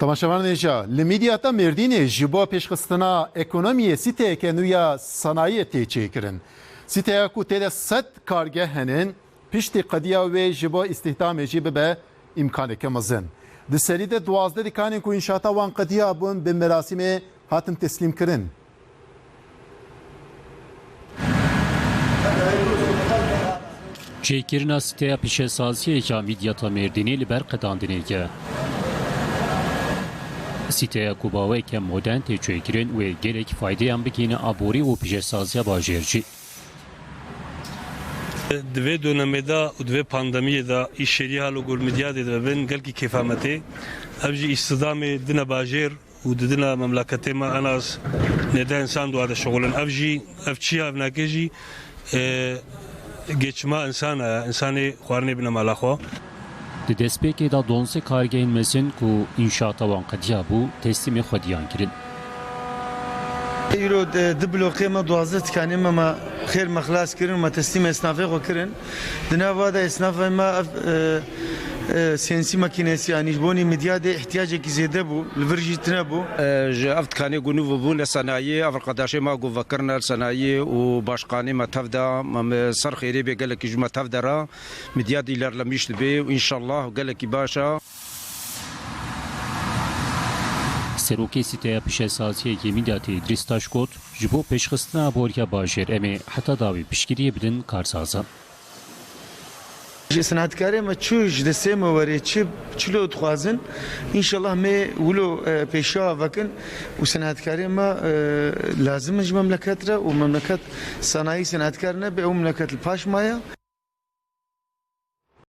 تماشاوان نیجا لمیدیاتا مردینه جبا پیشخستنا اکونومی سیته کنویا صنایع تیچه کرن سیته کو تیده 100 کارگه هنن پشت قدیا و جبا استخدام جیب به امکان کمزن د سریده 12 دکان کو انشاءتا وان قدیا بون به مراسم هاتن تسلیم کرن Çekirina siteye pişesasiye ka midyata merdini li ber qedandinêke. Siteye kubaweke modern tê çêkirin û gelek faydeyan bikîne aborî û pişesaziya bajêr jî. Divê dönemê de û divê pandemiyê de îşerî hal û gulmidiyadê de bin gelkî kêfametê ev jî îstidamê dina bajêr û di dina memleketê me enas nêde insan dua de şoxulin ev jî ev çiya ev nake jî geçma insana insanê xwarinê bine mala xwe. Di destpêkê da donse kargehên mesin ku înşata wan qediya bû teslîmê xwediyan kirin. Îro di blokê me 12 tikanê me xêr me xilas kirin me teslîm esnafê xwe kirin. Di nava de esnafê me CNC makinesi yani jbonî midyadê ihtiyacekî zêde bû li vir jî tune bû. Ji ev tikanê gunû bû li senayê ev qedaşê me guvekirine li senayê û başkanê me tev da ser xêrê bê gelekî ji me tev de ra midyadî ilerlemiş dibe û înşallah gelekî baş e. Serokê siteya pişesaziyekê midyatê İdris Taşkot ji bo pêşxistina aboriya bajêr em ê heta dawî piştgiriyê bidin karsazan. Ji sanatkarê me çû ji destê me werê çilo dixwazin înşallah me wilo pêşiya vekin û sanatkarê me lazim ji memleket re û memleket sanayî sanatkar nebe û memleket li paş maya.